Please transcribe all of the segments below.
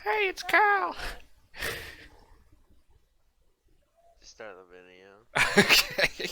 Hey, it's Kyle. Alright, just start the video. Okay.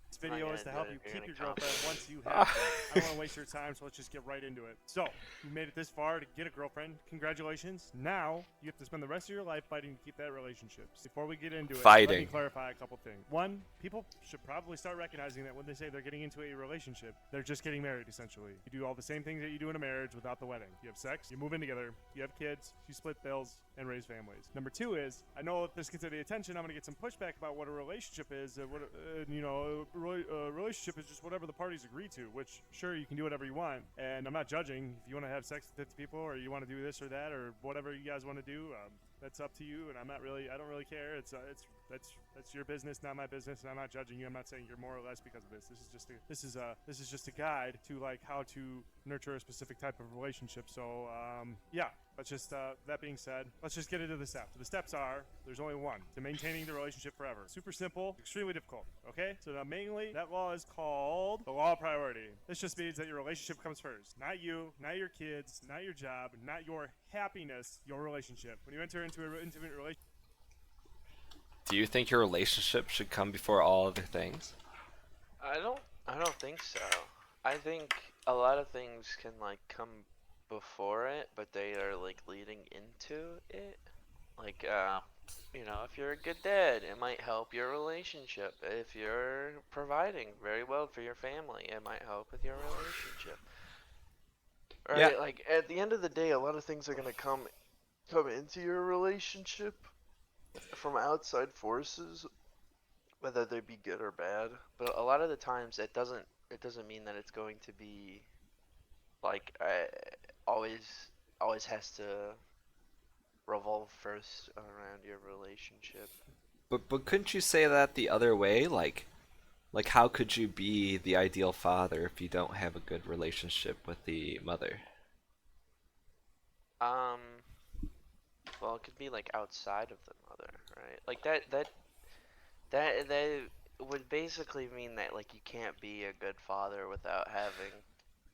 This I'm not video is gonna to do help it you if you're keep gonna your comment. girlfriend once you Uh, have one. I don't want to waste your time, so let's just get right into it. So, you made it this far to get a girlfriend. Congratulations. Now, you have to spend the rest of your life fighting to keep that relationship. Before we get into it, let me Fighting. clarify a couple things. One, people should probably start recognizing that when they say they're getting into a relationship, they're just getting married, essentially. You do all the same things that you do in a marriage without the wedding. You have sex, you move in together, you have kids, you split bills, and raise families. Number two is, I know if this gets any attention, I'm going to get some pushback about what a relationship is. A relationship is just whatever the parties agree to, which, sure, you can do whatever you want. And I'm not judging. If you want to have sex with 50 people or you want to do this or that or whatever you guys want to do, that's up to you. And I don't really care. That's your business, not my business. And I'm not judging you. I'm not saying you're more or less because of this. This is just a guide to like how to nurture a specific type of relationship. So, yeah, let's just, that being said, let's just get into the steps. The steps are, there's only one, to maintaining the relationship forever. Super simple, extremely difficult, okay? So now mainly, that law is called the law of priority. This just means that your relationship comes first. Not you, not your kids, not your job, not your happiness, your relationship. When you enter into an intimate relationship, Do you think your relationship should come before all other things? I don't. I don't think so. I think a lot of things can like come before it, but they are like leading into it. Like, if you're a good dad, it might help your relationship. If you're providing very well for your family, it might help with your relationship. Yeah. Right? Like at the end of the day, a lot of things are gonna come into your relationship from outside forces, whether they be good or bad. But a lot of the times, it doesn't mean that it's going to be like always always has to revolve first around your relationship. But couldn't you say that the other way? Like how could you be the ideal father if you don't have a good relationship with the mother? Um, well, it could be like outside of the mother, right? Like that would basically mean that like you can't be a good father without having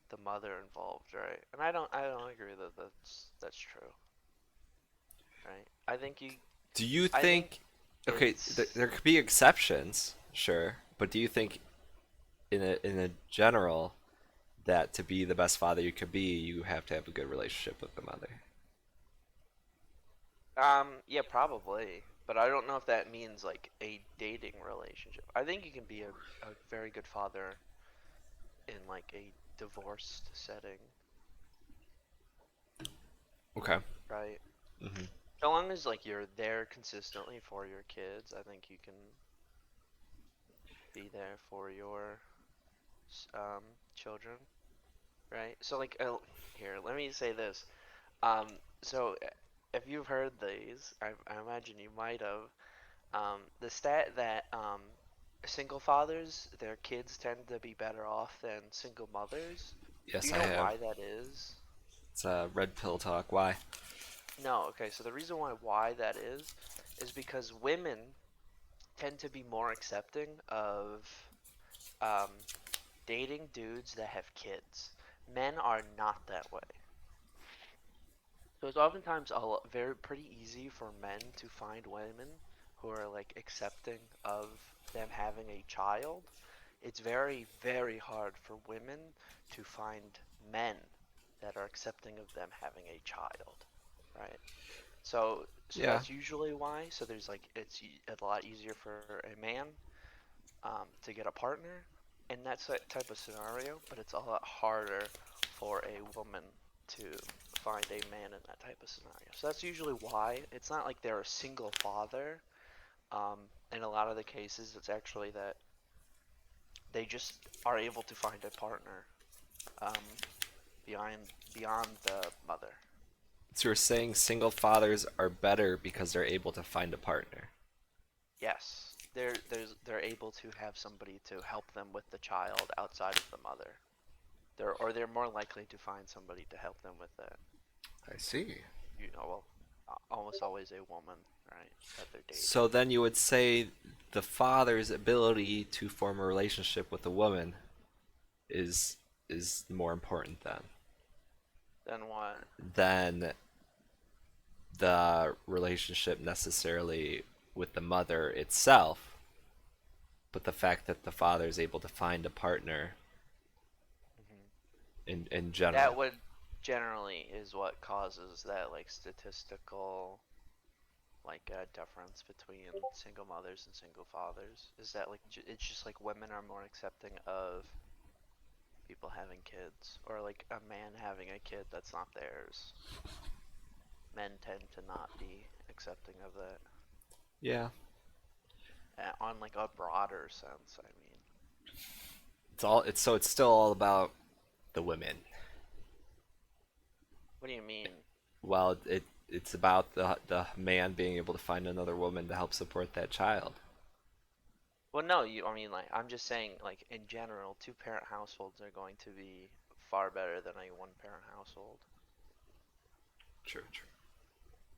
the mother involved, right? And I don't agree that that's true, right? Do you I think think okay, it's there could be exceptions, sure, but do you think in a general that to be the best father you could be, you have to have a good relationship with the mother? yeah, probably, but I don't know if that means like a dating relationship. I think you can be a very good father in like a divorced setting, Okay. right? Hmm. So long as like you're there consistently for your kids, I think you can be there for your um children, right? So like here, let me say this. Um, so if you've heard these, I imagine you might have. The stat that single fathers, their kids tend to be better off than single mothers. Do Yes, you I know have. why that is? It's red pill talk. Why? No, okay, so the reason why that is because women tend to be more accepting of um, dating dudes that have kids. Men are not that way. So it's oftentimes very pretty easy for men to find women who are like accepting of them having a child. It's very, very hard for women to find men that are accepting of them having a child, right? So Yeah. that's usually why. So there's like a lot easier for a man to get a partner in that type of scenario, but it's a lot harder for a woman to find a man in that type of scenario. So that's usually why. It's not like they're a single father. Um, in a lot of the cases, it's actually that they just are able to find a partner um, beyond the mother. So you're saying single fathers are better because they're able to find a partner. Yes, they're able to have somebody to help them with the child outside of the mother. They're more likely to find somebody to help them with that. I see. Well, almost always a woman, right, that they're dating. So then you would say the father's ability to form a relationship with a woman is more important then Then what? than the relationship necessarily with the mother itself, but the fact that the father is able to find a partner Hmm. in general. That would generally is what causes that like statistical like difference between single mothers and single fathers. Is that like it's just like women are more accepting of people having kids, or like a man having a kid that's not theirs. Men tend to not be accepting of that. Yeah, On like a broader sense, I mean. it's still all about the women. What do you mean? Well, it's about the man being able to find another woman to help support that child. Well, no, I mean, like, I'm just saying, like, in general, two-parent households are going to be far better than a one-parent household. True, true.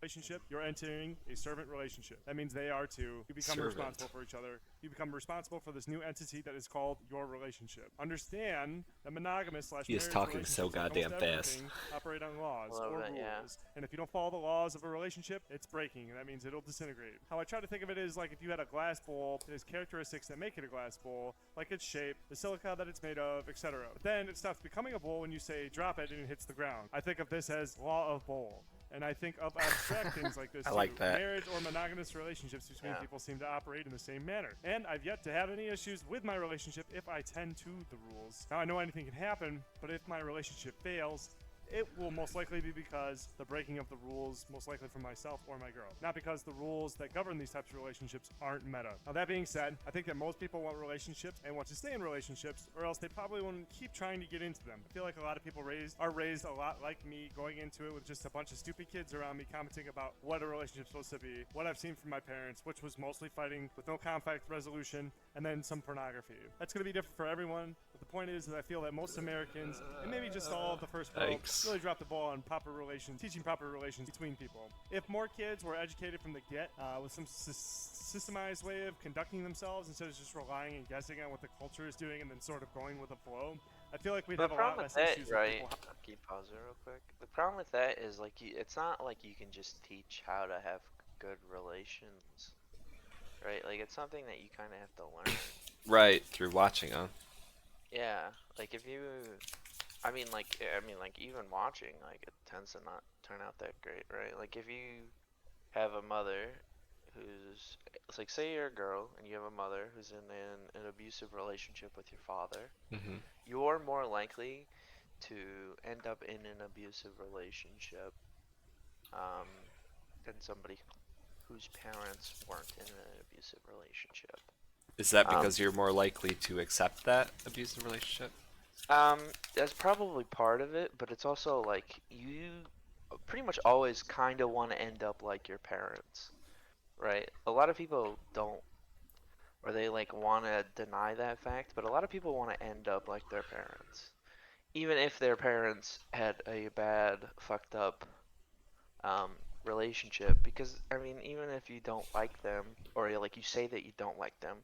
Relationship, you're entering a servant relationship. That means they are too. You become Servant. responsible for each other. You become responsible for this new entity that is called your relationship. Understand that monogamous slash He is marriage talking so relationships, like goddamn almost fast. everything, operate on laws A little or bit, rules. yeah. And if you don't follow the laws of a relationship, it's breaking, and that means it'll disintegrate. How I try to think of it is like if you had a glass bowl, it has characteristics that make it a glass bowl, like its shape, the silica that it's made of, etc. But then it stops becoming a bowl when you say drop it and it hits the ground. I think of this as law of bowl. And I think of abstract things like this I too. like that. Marriage or monogamous relationships between Yeah. people seem to operate in the same manner. And I've yet to have any issues with my relationship if I tend to the rules. Now I know anything can happen, but if my relationship fails, it will most likely be because the breaking of the rules, most likely from myself or my girl. Not because the rules that govern these types of relationships aren't meta. Now that being said, I think that most people want relationships and want to stay in relationships, or else they probably won't keep trying to get into them. I feel like a lot of people are raised a lot like me, going into it with just a bunch of stupid kids around me commenting about what a relationship's supposed to be, what I've seen from my parents, which was mostly fighting with no conflict resolution, and then some pornography. That's going to be different for everyone, but the point is that I feel that most Americans, and maybe just all of the first world, Yikes. really dropped the ball on proper relations, teaching proper relations between people. If more kids were educated from the get with some systemized way of conducting themselves instead of just relying and guessing on what the culture is doing and then sort of going with the flow, I feel like we'd The have a lot problem less with that, issues right? with people. Can you pause it real quick? The problem with that is like it's not like you can just teach how to have good relations, right? Like it's something that you kind of have to learn. Right, through watching them. Yeah, like if you, like even watching, like it tends to not turn out that great, right? Like if you have a mother who's, it's like say you're a girl and you have a mother who's in an abusive relationship with your father, Hmm. you're more likely to end up in an abusive relationship um, than somebody whose parents weren't in an abusive relationship. Is that Um, because you're more likely to accept that abusive relationship? um, that's probably part of it, but it's also like you pretty much always kind of want to end up like your parents, right? A lot of people don't, or they like want to deny that fact, but a lot of people want to end up like their parents, even if their parents had a bad, fucked up um, relationship. Because I mean, even if you don't like them, or like you say that you don't like them,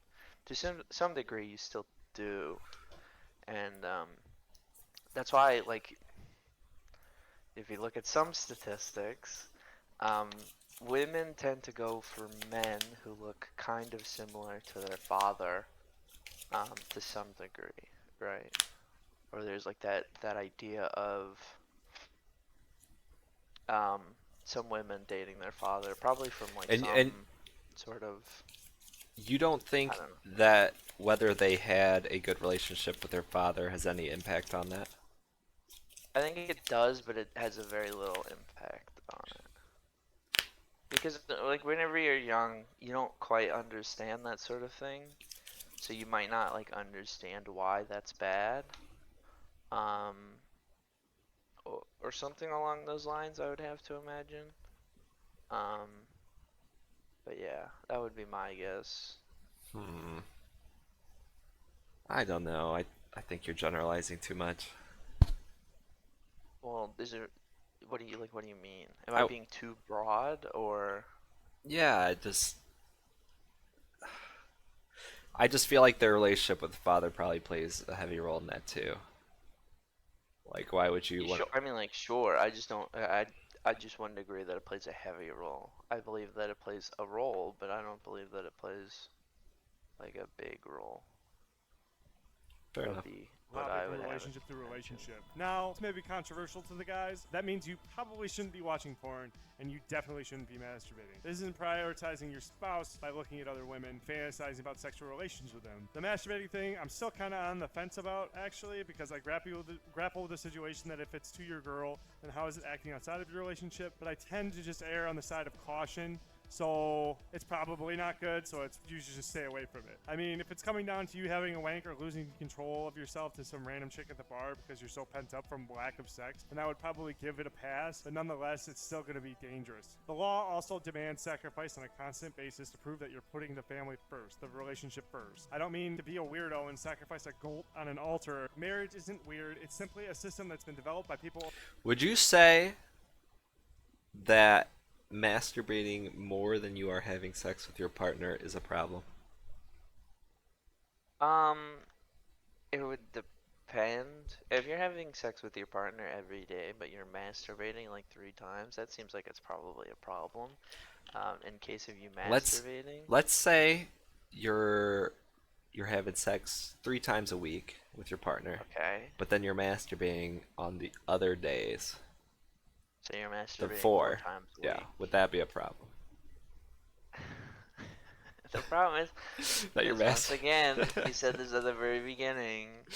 to some degree you still do, and that's why like if you look at some statistics, um, women tend to go for men who look kind of similar to their father, to some degree, right? Or there's like that idea of um, some women dating their father, probably from like And some sort of, you don't I think don't know. that whether they had a good relationship with their father has any impact on that? I think it does, but it has a very little impact on it. Because like whenever you're young, you don't quite understand that sort of thing. So you might not like understand why that's bad. Um, or something along those lines, I would have to imagine. Um, but yeah, that would be my guess. Hmm. I don't know. I think you're generalizing too much. Well, is there, what do you like, what do you mean? Am I I being too broad or yeah, I just feel like their relationship with the father probably plays a heavy role in that too. Like, why would you you want? sure? I mean, like, sure. I just don't. I just wouldn't agree that it plays a heavy role. I believe that it plays a role, but I don't believe that it plays like a big role. Fair Would enough. be A lot what of I people would have relationship through mentioned. relationship. Now, this may be controversial to the guys. That means you probably shouldn't be watching porn, and you definitely shouldn't be masturbating. This isn't prioritizing your spouse by looking at other women, fantasizing about sexual relations with them. The masturbating thing, I'm still kind of on the fence about, actually, because I grapple with the situation that if it's to your girl, then how is it acting outside of your relationship? But I tend to just err on the side of caution. So it's probably not good, so you should just stay away from it. I mean, if it's coming down to you having a wank or losing control of yourself to some random chick at the bar because you're so pent up from lack of sex, then I would probably give it a pass, but nonetheless, it's still going to be dangerous. The law also demands sacrifice on a constant basis to prove that you're putting the family first, the relationship first. I don't mean to be a weirdo and sacrifice a goat on an altar. Marriage isn't weird, it's simply a system that's been developed by people. Would you say that masturbating more than you are having sex with your partner is a problem? Um, it would depend. If you're having sex with your partner every day, but you're masturbating like 3 times, that seems like it's probably a problem. In case of you Let's masturbating, let's say you're you're having sex 3 times a week with your partner, okay. but then you're masturbating on the other days. So you're The masturbating four four. times a Yeah, week. would that be a problem? The problem That you're is once mas again, you said this at the very beginning.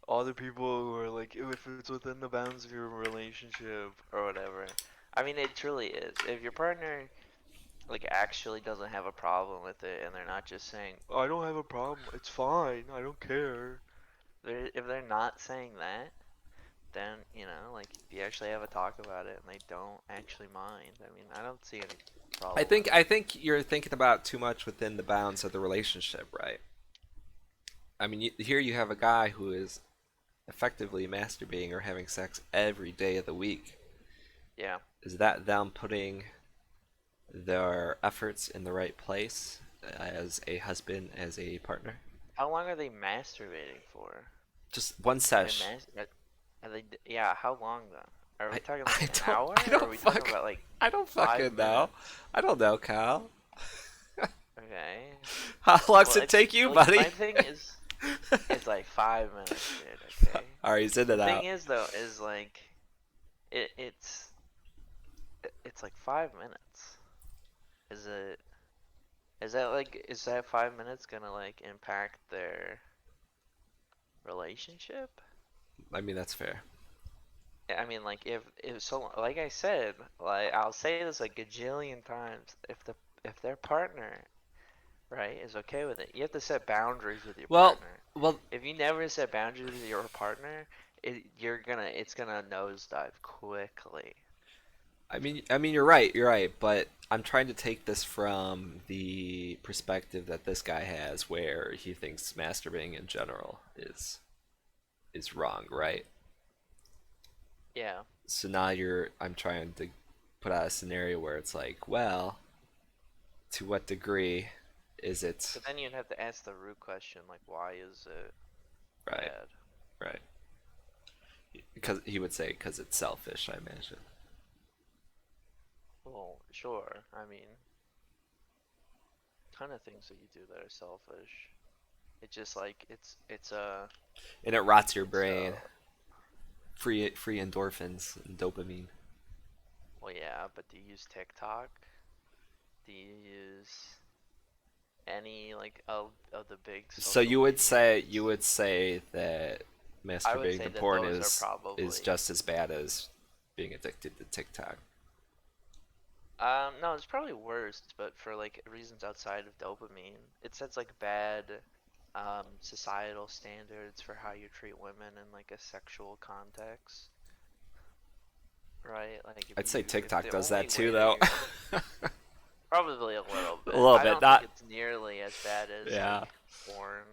All the people who are like, if it's within the bounds of your relationship or whatever. I mean, it truly is. If your partner like actually doesn't have a problem with it, and they're not just saying, "Oh, I don't have a problem. It's fine. I don't care." If they're not saying that, then like if you actually have a talk about it and they don't actually mind, I mean, I don't see any I problem think with I it. think you're thinking about too much within the bounds of the relationship, right? I mean, here you have a guy who is effectively masturbating or having sex every day of the week. Yeah. Is that them putting their efforts in the right place as a husband, as a partner? How long are they masturbating for? Just one Are they sesh. Are they? Yeah. How long though? Are we I talking like I an don't hour, I or are don't we talking fuck about like I don't five fucking know. minutes? I don't know, Kyle. Okay. How long's Well, it take you, like buddy? my thing is, it's like 5 minutes, dude. Okay. Alright, he's into The thing that. is though, is like it, it's it's like 5 minutes. Is it? Is that 5 minutes gonna like impact their relationship? I mean, that's fair. I mean, like if so, like I said, like I'll say this like a gajillion times. If their partner, right, is okay with it, you have to set boundaries with your Well, partner. well, If you never set boundaries with your partner, it's gonna nosedive quickly. I mean, you're right, but I'm trying to take this from the perspective that this guy has, where he thinks masturbating in general is wrong, right? Yeah, So now I'm trying to put out a scenario where it's like, well, to what degree is it but then you'd have to ask the root question, like why is it right, bad? right? Because he would say because it's selfish, I imagine. Well, sure. I mean, ton of things that you do that are selfish. It's just like And it rots your it's brain. Free endorphins and dopamine. well, yeah, but do you use TikTok? Do you use any like of the big So social you medias? would say that I would masturbating say to that porn those are is probably just as bad as being addicted to TikTok. no, it's probably worse, but for like reasons outside of dopamine. It sets like bad societal standards for how you treat women in like a sexual context, right? Like I'd say if TikTok the does that only too, way that though. you're gonna probably a little A bit. little I bit, don't think not it's nearly as bad as yeah, like porn,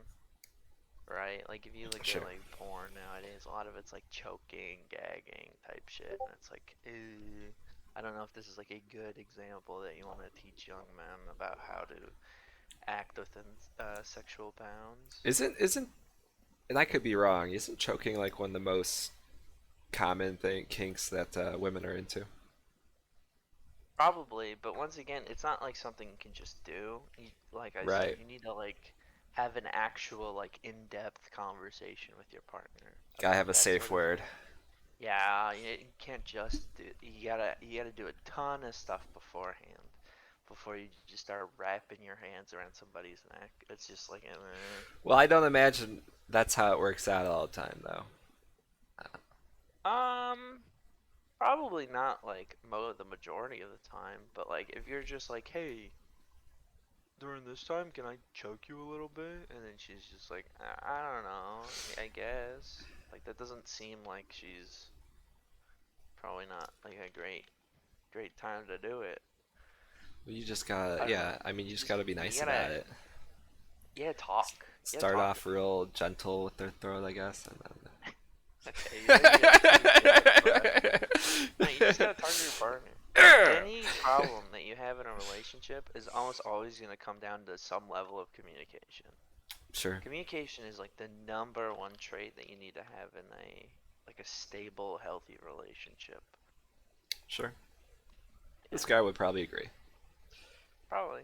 right? Like if you look at sure. like porn nowadays, a lot of it's like choking, gagging type shit, and it's like, ew. I don't know if this is like a good example that you want to teach young men about how to act within sexual bounds. Isn't and I could be wrong. Isn't choking like one of the most common kinks that women are into? Probably, but once again, it's not like something you can just do. Like I said, Right. you need to like have an actual like in-depth conversation with your partner Gotta about have a that safe sort of word. thing. Yeah, you can't just do. You gotta do a ton of stuff beforehand before you just start wrapping your hands around somebody's neck. It's just like, Well, I don't imagine that's how it works out all the time, though. probably not like the majority of the time, but like if you're just like, hey, during this time, can I choke you a little bit? And then she's just like, I don't know, I guess. Like that doesn't seem like she's probably not like a great time to do it. Well, you just gotta, I don't know. yeah. I mean, you just Just gotta be you nice gotta about it. you gotta talk. You gotta Start talk to off people. real gentle with their throat, I guess, and Okay, then. you gotta speak it, but no, you just gotta talk to your partner. Any problem that you have in a relationship is almost always gonna come down to some level of communication. Sure, Communication is like the number one trait that you need to have in a stable, healthy relationship. sure. This Yeah, guy would probably agree. probably.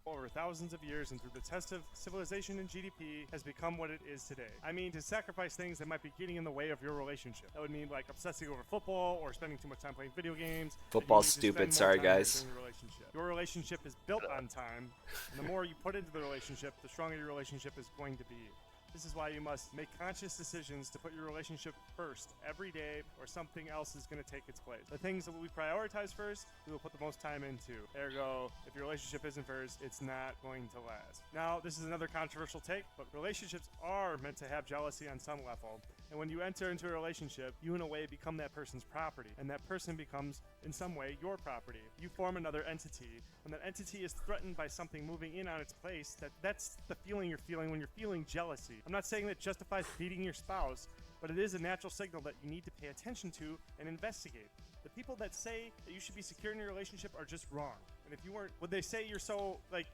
over thousands of years and through the test of civilization and GDP has become what it is today. I mean, to sacrifice things that might be getting in the way of your relationship. That would mean like obsessing over football or spending too much time playing video games. Football's You need to stupid. spend more Sorry, time with guys. your relationship. Your relationship is built on time, and the more you put into the relationship, the stronger your relationship is going to be. This is why you must make conscious decisions to put your relationship first every day, or something else is going to take its place. The things that we prioritize first, we will put the most time into. Ergo, if your relationship isn't first, it's not going to last. Now, this is another controversial take, but relationships are meant to have jealousy on some level. And when you enter into a relationship, you in a way become that person's property, and that person becomes, in some way, your property. You form another entity, and that entity is threatened by something moving in on its place. That's the feeling you're feeling when you're feeling jealousy. I'm not saying that justifies beating your spouse, but it is a natural signal that you need to pay attention to and investigate. The people that say that you should be secure in your relationship are just wrong. And if you weren't, would they say you're so like,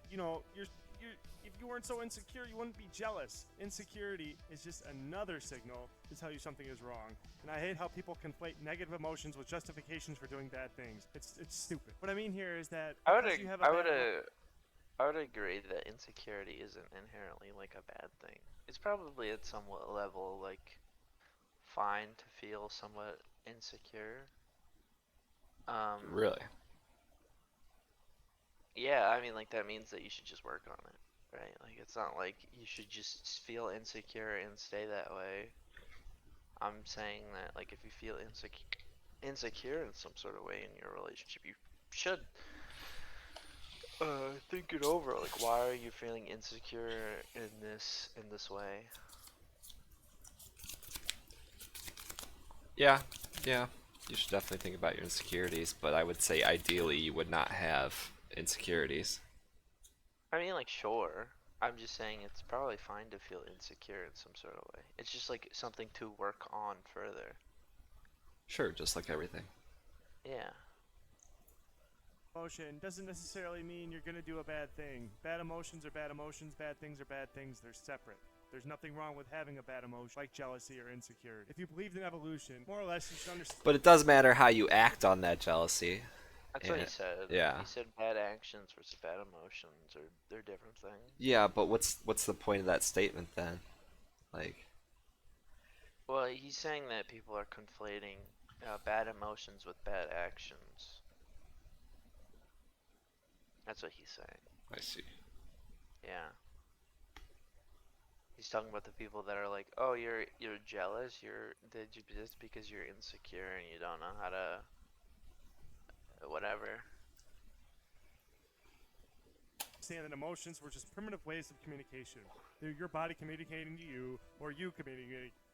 if you weren't so insecure, you wouldn't be jealous. Insecurity is just another signal to tell you something is wrong. And I hate how people conflate negative emotions with justifications for doing bad things. It's stupid. What I mean here is that I would because ag- you have a I would bad I would agree that insecurity isn't inherently like a bad thing. It's probably at some level like fine to feel somewhat insecure. Um, Really? yeah, I mean like that means that you should just work on it, right? Like it's not like you should just feel insecure and stay that way. I'm saying that like if you feel insecure in some sort of way in your relationship, you should think it over. Like why are you feeling insecure in this way? Yeah, yeah. You should definitely think about your insecurities, but I would say ideally you would not have insecurities. I mean like sure. I'm just saying it's probably fine to feel insecure in some sort of way. It's just like something to work on further. Sure, just like everything. Yeah. emotion doesn't necessarily mean you're going to do a bad thing. Bad emotions are bad emotions, bad things are bad things, they're separate. There's nothing wrong with having a bad emotion like jealousy or insecurity. If you believed in evolution, more or less you should understand. But it does matter how you act on that jealousy. That's what he And said. yeah. He said bad actions versus bad emotions are they're different things. Yeah, but what's the point of that statement then? Like, Well, he's saying that people are conflating bad emotions with bad actions. That's what he's saying. I see. Yeah. He's talking about the people that are like, "Oh, you're jealous. You're did you just because you're insecure and you don't know how to whatever." Understand that emotions were just primitive ways of communication. They're your body communicating to you, or you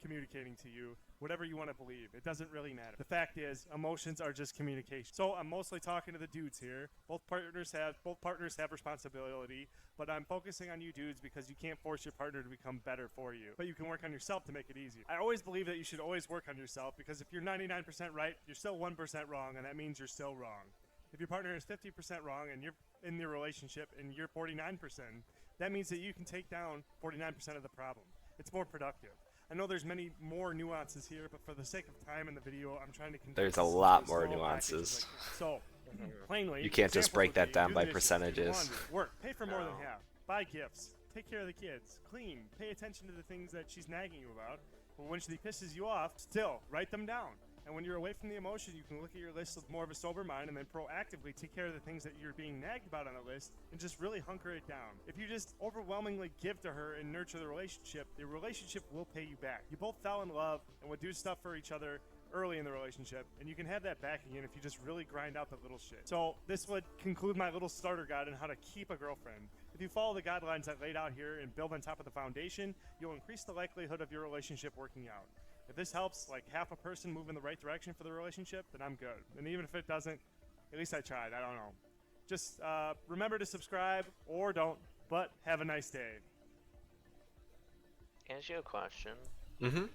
communicating to you, whatever you want to believe. It doesn't really matter. The fact is, emotions are just communication. So I'm mostly talking to the dudes here. Both partners have responsibility, but I'm focusing on you dudes because you can't force your partner to become better for you. But you can work on yourself to make it easier. I always believe that you should always work on yourself because if you're 99% right, you're still 1% wrong, and that means you're still wrong. If your partner is 50% wrong and you're in the relationship and you're 49%, that means that you can take down 49% of the problem. It's more productive. I know there's many more nuances here, but for the sake of time in the video, I'm trying to condense There's a this into lot as more small package as I nuances. can. So, Plainly, You can't just examples break would be that down do the by dishes, do the percentages. laundry, work, pay for more than No. half, buy gifts, take care of the kids, clean, pay attention to the things that she's nagging you about. But when she pisses you off, still write them down. And when you're away from the emotion, you can look at your list with more of a sober mind and then proactively take care of the things that you're being nagged about on the list and just really hunker it down. If you just overwhelmingly give to her and nurture the relationship will pay you back. You both fell in love and would do stuff for each other early in the relationship, and you can have that back again if you just really grind out the little shit. So this would conclude my little starter guide on how to keep a girlfriend. If you follow the guidelines I laid out here and build on top of the foundation, you'll increase the likelihood of your relationship working out. If this helps like half a person move in the right direction for the relationship, then I'm good. And even if it doesn't, at least I tried. I don't know. Just remember to subscribe or don't, but have a nice day. Answer your question. Mm-hmm.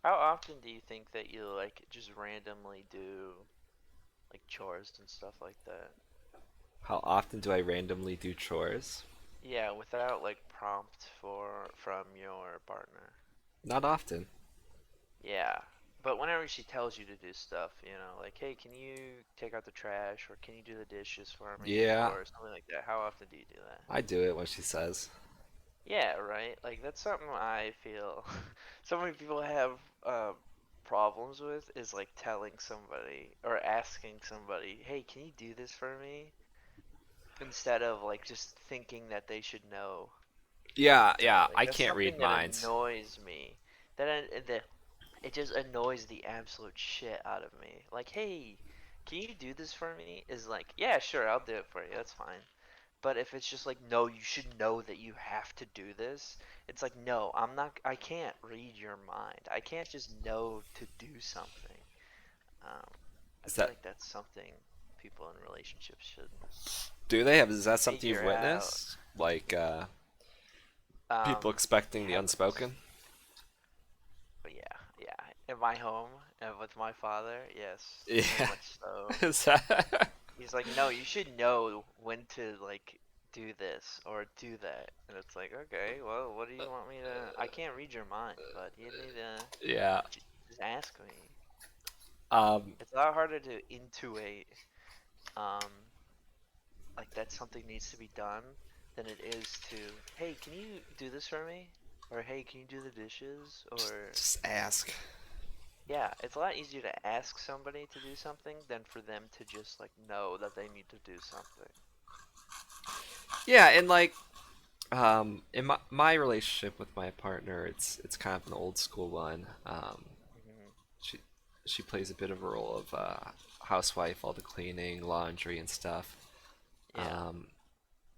How often do you think that you like just randomly do like chores and stuff like that? How often do I randomly do chores? Yeah, without like prompt from your partner. Not often. Yeah. But whenever she tells you to do stuff, like, hey, can you take out the trash or can you do the dishes for me Yeah, or something like that? How often do you do that? I do it when she says. Yeah, right. Like that's something I feel so many people have problems with is like telling somebody or asking somebody, "Hey, can you do this for me?" Instead of like just thinking that they should know. Yeah, Right? yeah, Like I that's can't read something that minds. annoys me. That it just annoys the absolute shit out of me. Like, "Hey, can you do this for me?" Is like, "Yeah, sure, I'll do it for you. That's fine." But if it's just like, no, you should know that you have to do this, it's like, no, I can't read your mind. I can't just know to do something. Um, I Is feel that like that's something people in relationships should do they have? Is that something you've figure out. witnessed? Like people Um, expecting the have, unspoken? but yeah, yeah. In my home and with my father, yes, very Yeah. much so. Is that He's like, no, you should know when to like do this or do that. And it's like, okay, well, what do you want me to? I can't read your mind, but you need to yeah. just ask me. Um It's a lot harder to intuit, um, like that something needs to be done than it is to, hey, can you do this for me? Or hey, can you do the dishes? Or just ask. yeah, it's a lot easier to ask somebody to do something than for them to just like know that they need to do something. Yeah, and like in my relationship with my partner, it's kind of an old school one. Hmm. She she plays a bit of a role of housewife, all the cleaning, laundry, and stuff. Yeah. Um,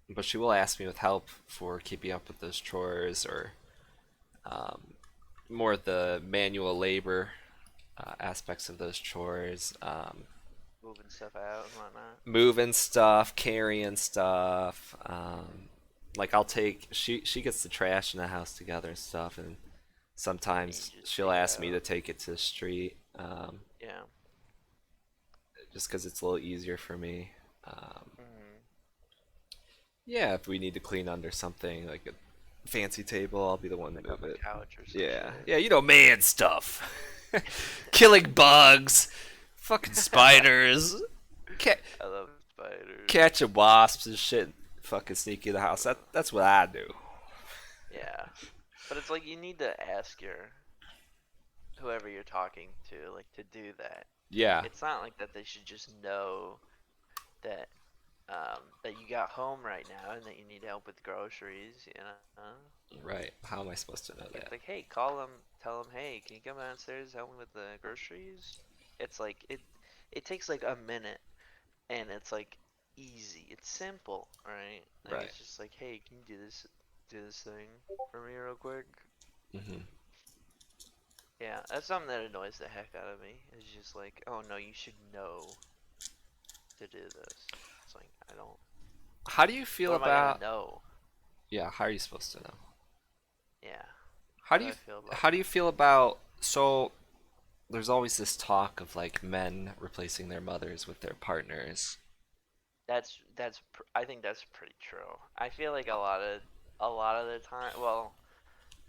but she will ask me with help for keeping up with those chores or um, more of the manual labor aspects of those chores. Moving stuff out and whatnot. Moving stuff, carrying stuff. Like I'll take she gets the trash in the house together and stuff, and And sometimes you just she'll take it ask me to out. take it to the street, Yeah. just because it's a little easier for me. Um, Hmm. yeah, if we need to clean under something like a fancy table, I'll be the one to Pick move up a it. couch or some Yeah, shit. yeah, man stuff. Killing bugs, fucking spiders, ca- I love spiders. catching wasps and shit. Fucking sneaky in the house. That's what I do. Yeah. But it's like you need to ask your whoever you're talking to, like, to do that. Yeah, It's not like that they should just know that that you got home right now and that you need help with groceries, you know? right. How am I supposed to know Like it's that? like, hey, call them, tell them, hey, can you come downstairs help me with the groceries? It's like it takes like a minute and it's like easy. It's simple, right? Like Right. it's just like, hey, can you do this thing for me real quick? Hmm. Yeah, that's something that annoys the heck out of me. It's just like, oh no, you should know to do this. It's like I don't. How do you feel What am I gonna about? know? Yeah, how are you supposed to know? Yeah. How How do do you I feel about how do you that? feel about so? There's always this talk of like men replacing their mothers with their partners. I think that's pretty true. I feel like a lot of the time, well,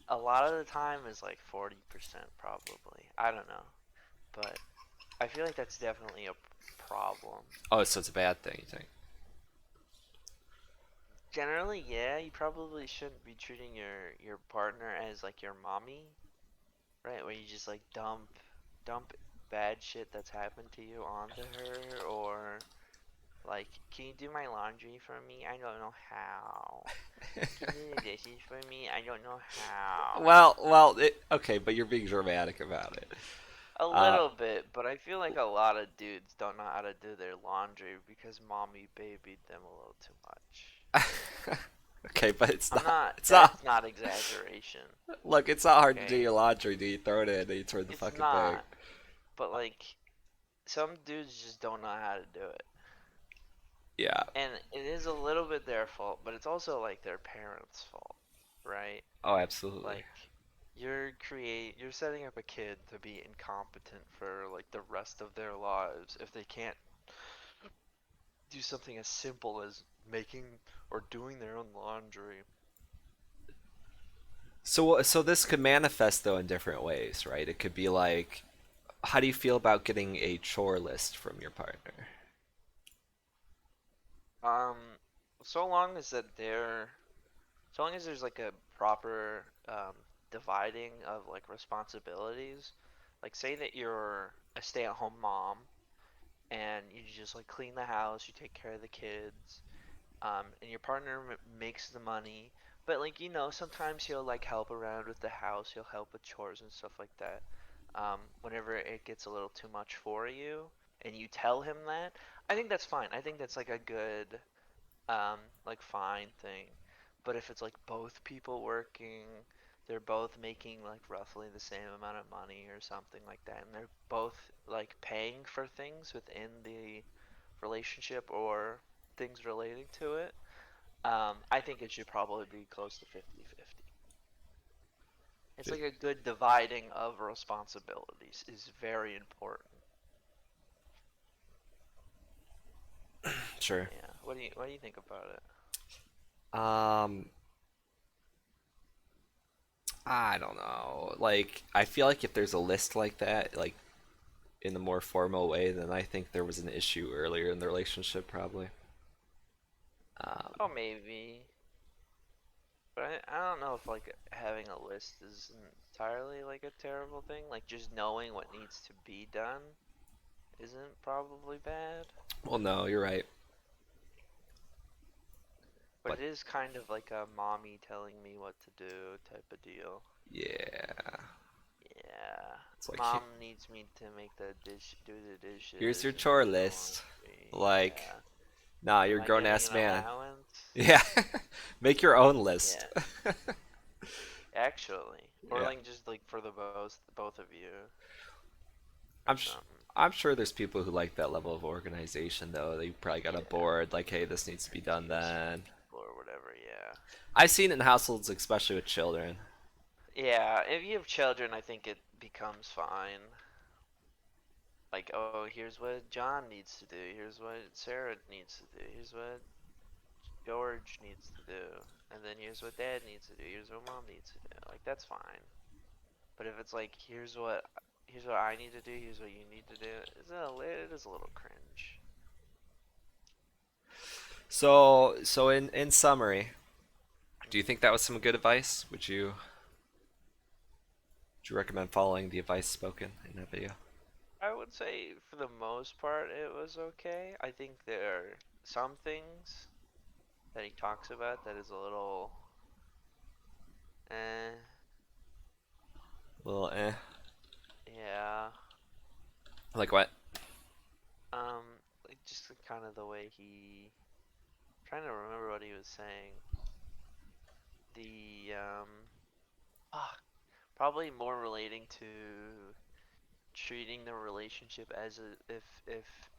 a lot of the time is like 40% probably. I don't know, but I feel like that's definitely a problem. Oh, so it's a bad thing, you think? Generally, yeah, you probably shouldn't be treating your partner as like your mommy, right? Where you just like dump bad shit that's happened to you onto her, or like, can you do my laundry for me? I don't know how. Can you do the dishes for me? I don't know how. Okay, but you're being dramatic about it. A Uh, little bit, but I feel like a lot of dudes don't know how to do their laundry because mommy babied them a little too much. okay, but it's I'm not. not, It's not. that's not exaggeration, Look, it's not hard to do okay? your laundry. Do you throw it in and you turn the It's fucking thing? not, but like, some dudes just don't know how to do it. Yeah. And it is a little bit their fault, but it's also like their parents' fault, right? Oh, absolutely. Like, you're setting up a kid to be incompetent for like the rest of their lives if they can't do something as simple as making or doing their own laundry. So this could manifest though in different ways, right? It could be like, how do you feel about getting a chore list from your partner? Um, so long as that they're so long as there's like a proper dividing of like responsibilities. Like say that you're a stay-at-home mom and you just like clean the house, you take care of the kids, and your partner makes the money. But like sometimes he'll like help around with the house. He'll help with chores and stuff like that. Whenever it gets a little too much for you, and you tell him that, I think that's fine. I think that's like a good, like fine thing. But if it's like both people working, they're both making like roughly the same amount of money or something like that, and they're both like paying for things within the relationship or things relating to it, I think it should probably be close to 50-50. It's like a good dividing of responsibilities is very important. Sure. Yeah. What do you think about it? Um, I don't know. Like, I feel like if there's a list like that, like in a more formal way, then I think there was an issue earlier in the relationship, probably. Um, Oh, maybe. But I don't know if like having a list is entirely like a terrible thing. Like just knowing what needs to be done isn't probably bad. well, no, you're right. But But it is kind of like a mommy telling me what to do type of deal. yeah, Yeah. it's like Mom needs me to make do the here's your dishes and chore do the list. laundry. Like, Yeah. nah, you're Am a I grown getting ass an man. allowance? Yeah, make your own list. Yeah. Actually, or Yeah, like just like for the both of you or I'm sh- something. I'm sure there's people who like that level of organization though. They probably got a Yeah. board like, hey, this needs to be done Peaceful then. people or whatever. Yeah. I've seen it in households, especially with children. Yeah. If you have children, I think it becomes fine. Like, oh, here's what John needs to do. Here's what Sarah needs to do. Here's what George needs to do. And then here's what Dad needs to do. Here's what Mom needs to do. Like that's fine. But if it's like here's what I need to do. Here's what you need to do. It is a little cringe. So in summary, do you think that was some good advice? Would you recommend following the advice spoken in that video? I would say for the most part it was okay. I think there are some things that he talks about that is a little eh, Well, yeah. like what? Um, like just kind of the way trying to remember what he was saying. The ah, probably more relating to treating the relationship as if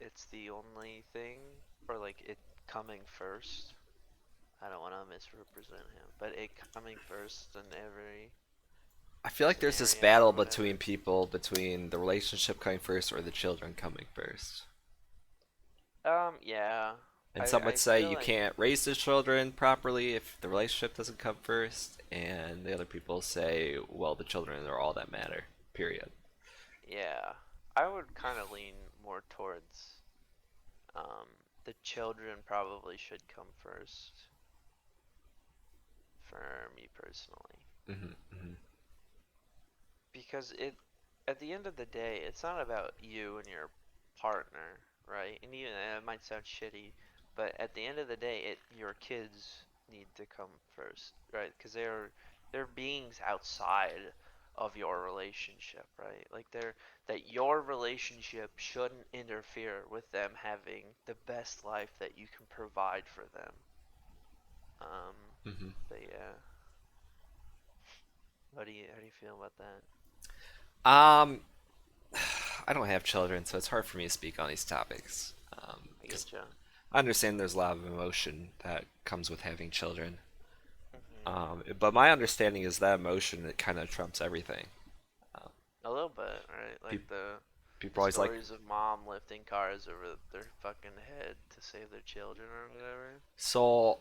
it's the only thing or like it coming first. I don't want to misrepresent him, but it coming first in every I feel like there's this scenario battle or whatever. between people between the relationship coming first or the children coming first. Yeah. And some would I say feel you like can't raise the children properly if the relationship doesn't come first, and the other people say, well, the children are all that matter. Period. yeah. I would kind of lean more towards um, the children probably should come first for me personally. Hmm. Hmm. Because at the end of the day, it's not about you and your partner, right? And even it might sound shitty, but at the end of the day, your kids need to come first, right? Because they're beings outside of your relationship, right? Like that your relationship shouldn't interfere with them having the best life that you can provide for them. Um, Hmm. but yeah, how do you feel about that? Um, I don't have children, so it's hard for me to speak on these topics. I Because get you. I understand there's a lot of emotion that comes with having children. Hmm. But my understanding is that emotion it kind of trumps everything. Um, A little bit, right? Like pe- the People are always like, stories of mom lifting cars over their fucking head to save their children or whatever. so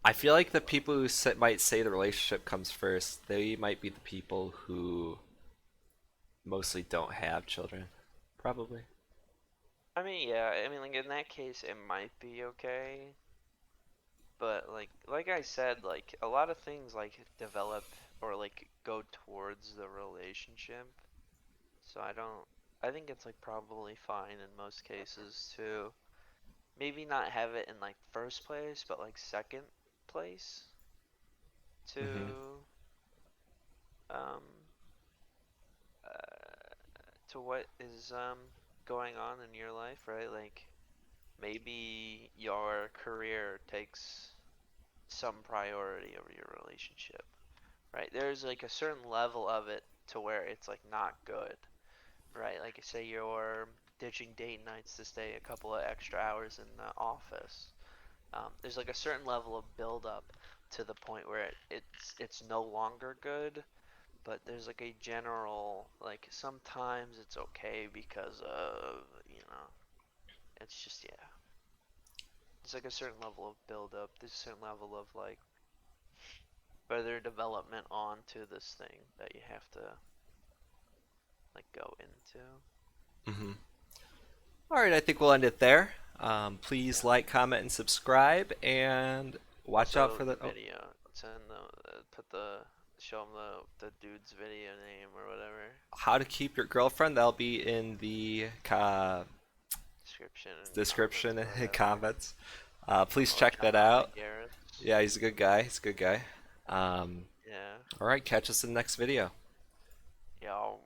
I feel like the people who might say the relationship comes first, they might be the people who mostly don't have children. Probably. I mean, yeah, I mean, like in that case, it might be okay, but like I said, like a lot of things like develop or like go towards the relationship. So I think it's like probably fine in most cases to maybe not have it in like first place, but like second place Hmm. to um to what is going on in your life, right? Like maybe your career takes some priority over your relationship, right? There's like a certain level of it to where it's like not good, right? Like say you're ditching date nights to stay a couple of extra hours in the office. There's like a certain level of build up to the point where it's no longer good, but there's like a general like sometimes it's okay because of it's just yeah. There's like a certain level of build up. There's a certain level of like further development onto this thing that you have to like go into. Hmm. All right, I think we'll end it there. Please Yeah. like, comment, and subscribe, and watch out Also for the the. Oh, video. Send put the show them the dude's video name or whatever how to keep your girlfriend. That'll be in the description and comments description or and whatever comments. from Please check that out. OjamaGerrits. Yeah, he's a good guy. He's a good guy. Um, Yeah. all right, catch us in the next video. Yeah.